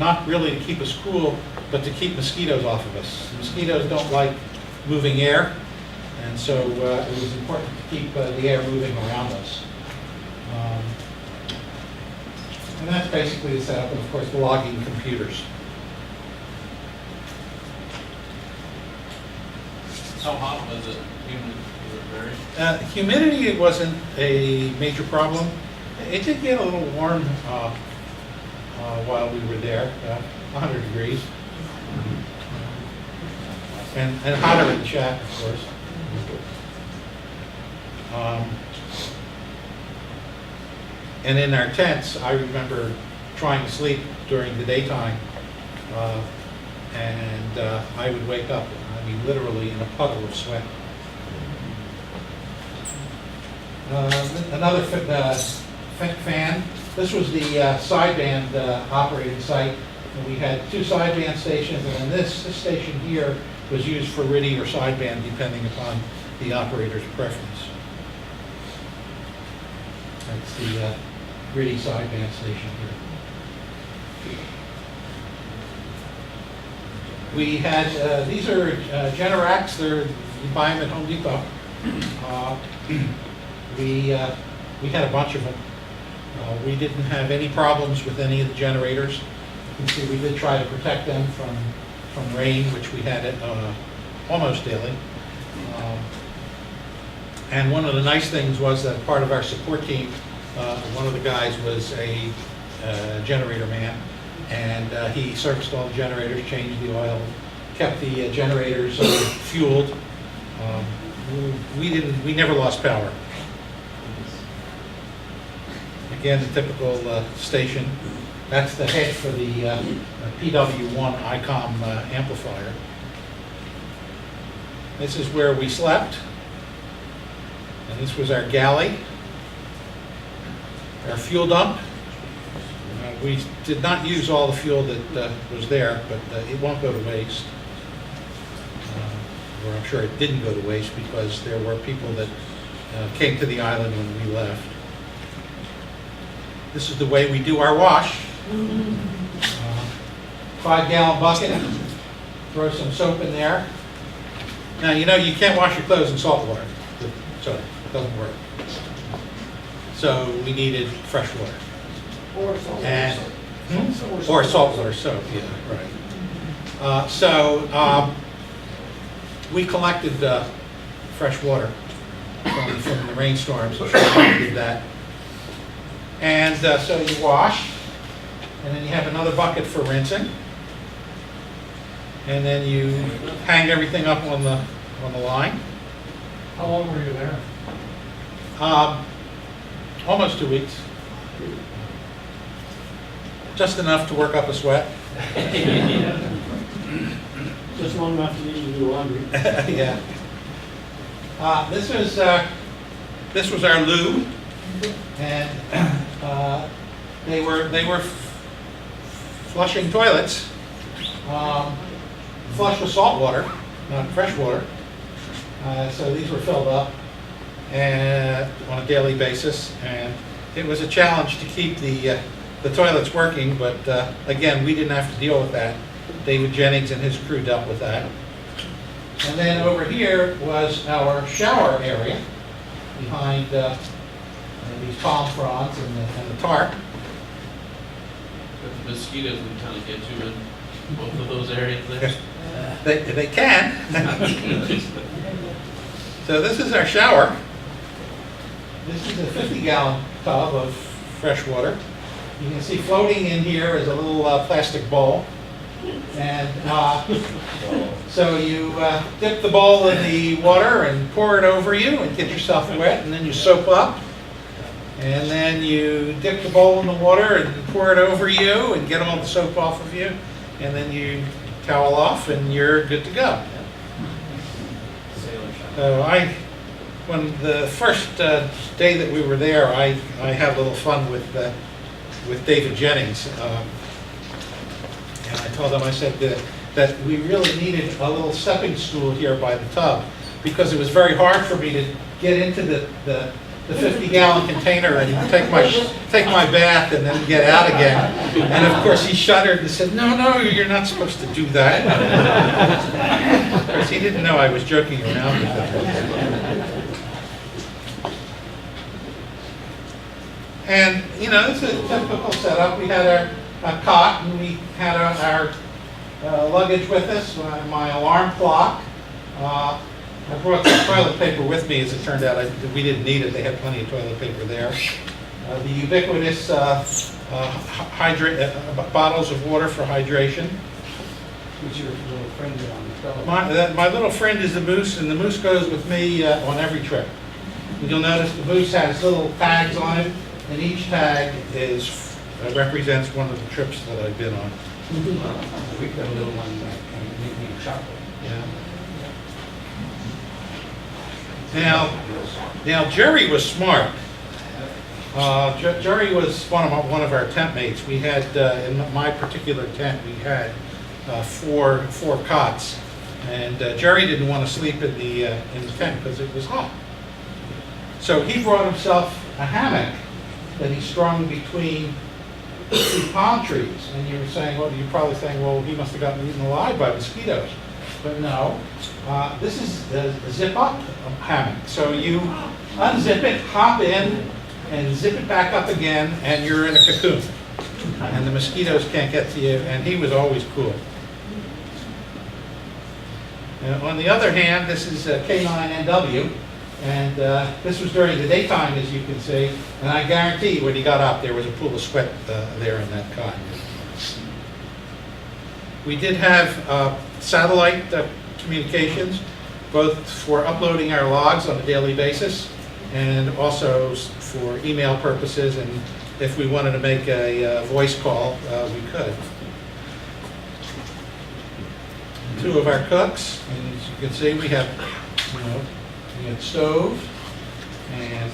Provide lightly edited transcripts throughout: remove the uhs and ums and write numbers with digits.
not really to keep us cool, but to keep mosquitoes off of us. Mosquitoes don't like moving air, and so it was important to keep the air moving around us. And that's basically the setup, and of course the logging computers. How hot was it? Very. Humidity, it wasn't a major problem. It did get a little warm while we were there, 100 degrees. And hotter in the shack, of course. And in our tents, I remember trying to sleep during the daytime, and I would wake up, I mean, literally in a puddle of sweat. Another fan. This was the sideband operating site. And we had 2 sideband stations, and then this station here was used for RTTY or sideband, depending upon the operator's preference. That's the RTTY sideband station here. We had, these are Generacs. You buy them at Home Depot. We had a bunch of them. We didn't have any problems with any of the generators. You can see we did try to protect them from rain, which we had almost daily. And one of the nice things was that part of our support team, one of the guys was a generator man, and he serviced all the generators, changed the oil, kept the generators fueled. We never lost power. Again, the typical station. That's the head for the PW1 ICOM amplifier. This is where we slept. And this was our galley, our fuel dump. We did not use all the fuel that was there, but it won't go to waste. Or I'm sure it didn't go to waste because there were people that came to the island when we left. This is the way we do our wash. 5-gallon bucket, throw some soap in there. Now, you know you can't wash your clothes in salt water. So it doesn't work. So we needed fresh water. Or salt And, water soap. or saltwater soap, yeah, right. We collected fresh water from the rainstorms, so we did that. And so you wash, and then you have another bucket for rinsing. And then you hang everything up on the line. How long were you there? Almost 2 weeks. Just enough to work up a sweat. Just long enough to need to do laundry. Yeah. This was our loo, and they were flushing toilets, flush with salt water, not fresh water. So these were filled up and on a daily basis, and it was a challenge to keep the toilets working. But again, we didn't have to deal with that. David Jennings and his crew dealt with that. And then over here was our shower area behind these palm fronds and the tarp. But the mosquitoes would kind of get you in both of those areas there. They can. So this is our shower. This is a 50-gallon tub of fresh water. You can see floating in here is a little plastic bowl. And so you dip the bowl in the water and pour it over you and get yourself wet, and then you soap up. And then you dip the bowl in the water and pour it over you and get all the soap off of you. And then you towel off and you're good to go. So when the first day that we were there, I had a little fun with David Jennings. And I told him, I said that we really needed a little stepping stool here by the tub, because it was very hard for me to get into the the 50-gallon container and take my bath and then get out again. And of course, he shuddered and said, no, you're not supposed to do that. Of course, he didn't know I was joking around with him. And, you know, this is a typical setup. We had our cot, and we had our luggage with us, my alarm clock. I brought some toilet paper with me. As it turned out, we didn't need it. They had plenty of toilet paper there. The ubiquitous bottles of water for hydration. Who's your little friend there on the fellow? My little friend is the moose, and the moose goes with me on every trip. You'll notice the moose has little tags on it, and each tag represents one of the trips that I've been on. We've got a little one that can make me chocolate. Yeah. Now Jerry was smart. Jerry was one of our tent mates. We had in my particular tent we had four cots, and Jerry didn't want to sleep in the tent because it was hot. So he brought himself a hammock that he strung between two palm trees. And you're probably saying, well, he must have gotten eaten alive by mosquitoes. But no, this is a zip-up hammock. So you unzip it, hop in, and zip it back up again, and you're in a cocoon. And the mosquitoes can't get to you, and he was always cool. On the other hand, this is K9NW, and this was during the daytime, as you can see, and I guarantee you when he got up, there was a pool of sweat there in that cot. We did have satellite communications, both for uploading our logs on a daily basis and also for email purposes, and if we wanted to make a voice call, we could. Two of our cooks, and as you can see, we have, we had stove, and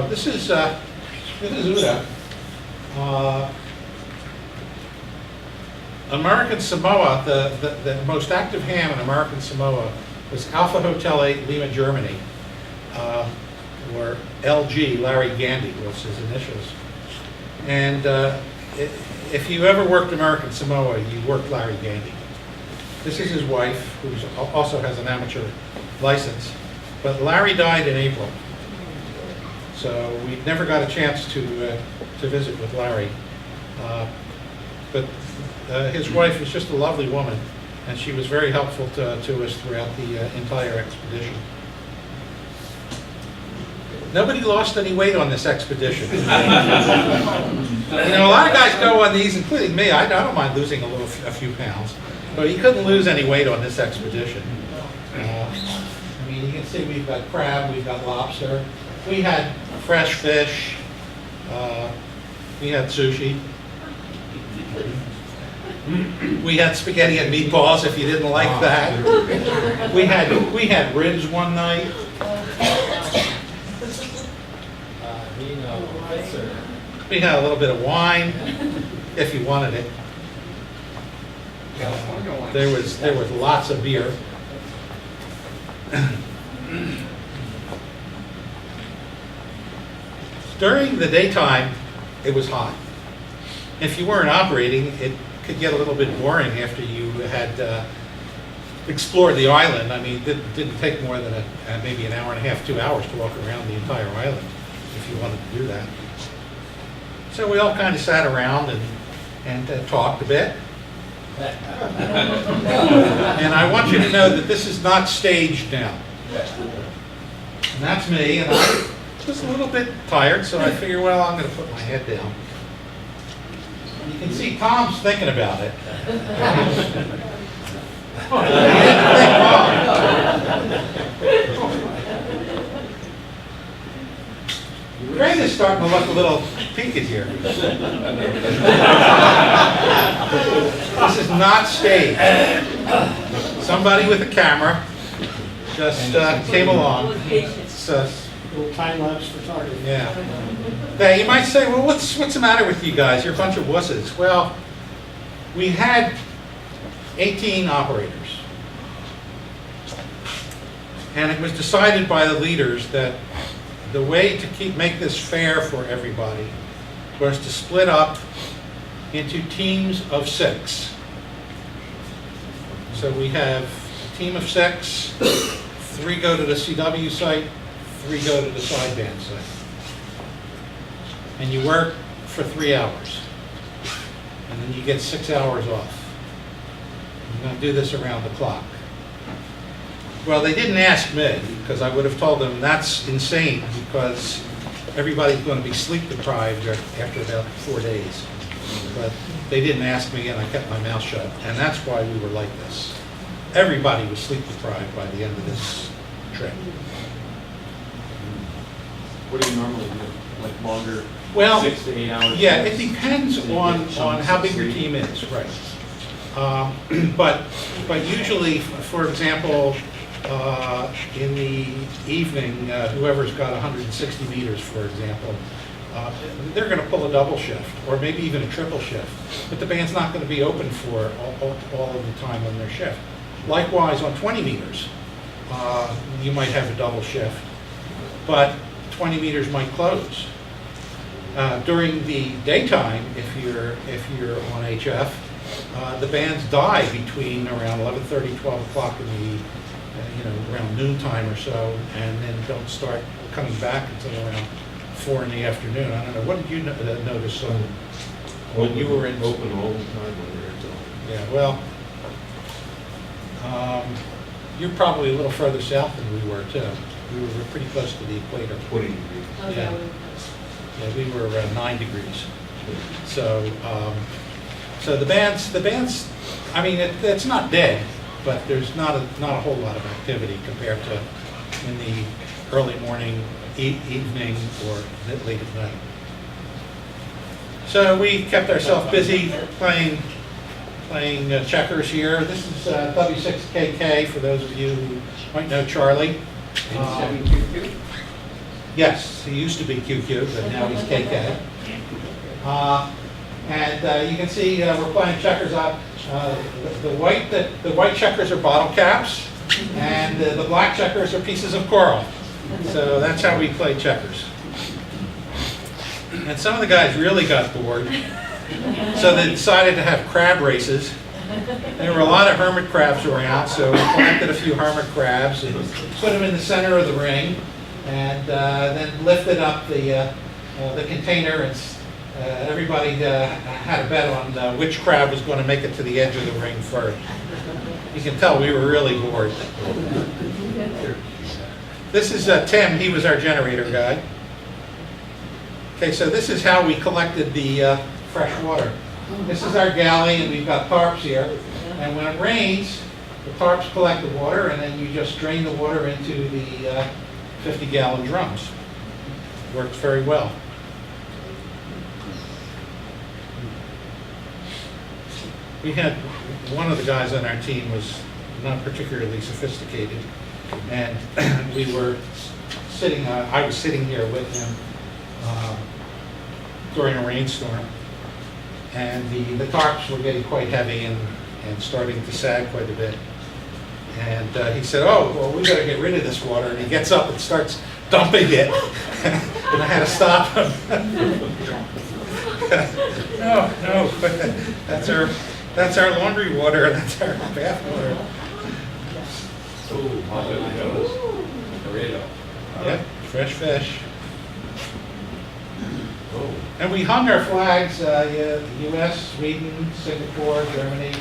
this is Uda. American Samoa, the most active ham in American Samoa was Alpha Hotel 8, Lima, Germany, or LG, Larry Gandy was his initials. And if you ever worked American Samoa, you worked Larry Gandy. This is his wife, who also has an amateur license. But Larry died in April, so we never got a chance to visit with Larry. But his wife was just a lovely woman, and she was very helpful to us throughout the entire expedition. Nobody lost any weight on this expedition. A lot of guys go on these, including me. I don't mind losing a few pounds, but you couldn't lose any weight on this expedition. You can see we've got crab, we've got lobster, we had fresh fish, we had sushi. We had spaghetti and meatballs if you didn't like that. We had ribs one night. We had a little bit of wine if you wanted it. There was lots of beer. During the daytime, it was hot. If you weren't operating, it could get a little bit boring after you had explored the island. I mean, it didn't take more than maybe an hour and a half, 2 hours to walk around the entire island if you wanted to do that. So we all kind of sat around and talked a bit. And I want you to know that this is not staged now. And that's me, and I'm just a little bit tired, so I figure, well, I'm going to put my head down. You can see Tom's thinking about it. He didn't think long. Crane is starting to look a little peaked here. This is not staged. Somebody with a camera just came along. It's Little time-lapse photography. yeah. Now, you might say, well, what's the matter with you guys? You're a bunch of wusses. Well, we had 18 operators. And it was decided by the leaders that the way to make this fair for everybody was to split up into teams of 6. So we have a team of 6, 3 go to the CW site, 3 go to the sideband site. And you work for 3 hours. And then you get 6 hours off. You're going to do this around the clock. Well, they didn't ask me, because I would have told them that's insane, because everybody's going to be sleep deprived after about 4 days. But they didn't ask me, and I kept my mouth shut. And that's why we were like this. Everybody was sleep deprived by the end of this trip. What do you normally do? Like longer, Well, 6 to 8 hours? yeah, it depends So you on get chunks how of big your sleep? team is, right. But usually, for example, in the evening, whoever's got 160 meters, for example, they're going to pull a double shift, or maybe even a triple shift. But the band's not going to be open for all of the time on their shift. Likewise, on 20 meters, you might have a double shift, but 20 meters might close. During the daytime, if you're on HF, the bands die between around 11:30, 12 o'clock in the around noontime or so, and then don't start coming back until around 4 in the afternoon. I don't know. What did you notice when you were in? Open all the time when you're in. Yeah. Well, you're probably a little further south than we were too. We were pretty close to the equator. 20 degrees. Oh, Yeah. Yeah, we were around 9 degrees. So, so the bands. I mean, it's not dead, but there's not a whole lot of activity compared to in the early morning, evening, or late at night. So we kept ourselves busy playing checkers here. This is W6KK for those of you who might know Charlie. Yes, he used to be QQ, but now he's KK. And you can see we're playing checkers up. The white checkers are bottle caps, and the black checkers are pieces of coral. So that's how we play checkers. And some of the guys really got bored, so they decided to have crab races. There were a lot of hermit crabs around, so we collected a few hermit crabs and put them in the center of the ring, and then lifted up the container, and everybody had a bet on which crab was going to make it to the edge of the ring first. You can tell we were really bored. This is Tim. He was our generator guy. Okay, so this is how we collected the fresh water. This is our galley, and we've got tarps here. And when it rains, the tarps collect the water, and then you just drain the water into the 50-gallon drums. Works very well. We had one of the guys on our team was not particularly sophisticated, and we were sitting. I was sitting here with him during a rainstorm, and the tarps were getting quite heavy and starting to sag quite a bit. And he said, "Oh, well, we better get rid of this water." And he gets up and starts dumping it, and I had to stop him. No, that's our laundry water. That's our bath water. Yeah, fresh fish. And we hung our flags, U.S., Sweden, Singapore, Germany.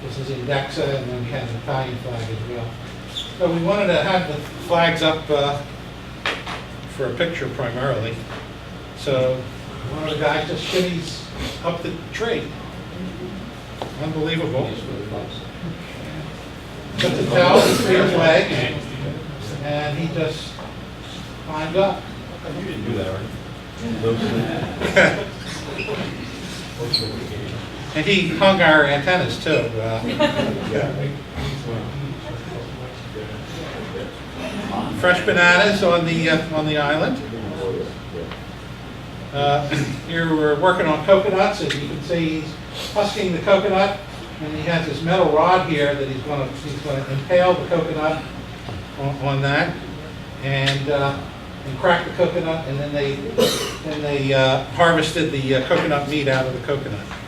This is Indexa, and then we had an Italian flag as well. So we wanted to have the flags up for a picture primarily. So one of the guys just shimmies up the tree. Unbelievable. Put the towel between his legs, and he just climbed up. You didn't do that, right? And he hung our antennas too. Fresh bananas on the island. Here we're working on coconuts, and you can see he's husking the coconut, and he has this metal rod here that he's going to impale the coconut on that, and cracked the coconut, and then they harvested the coconut meat out of the coconut.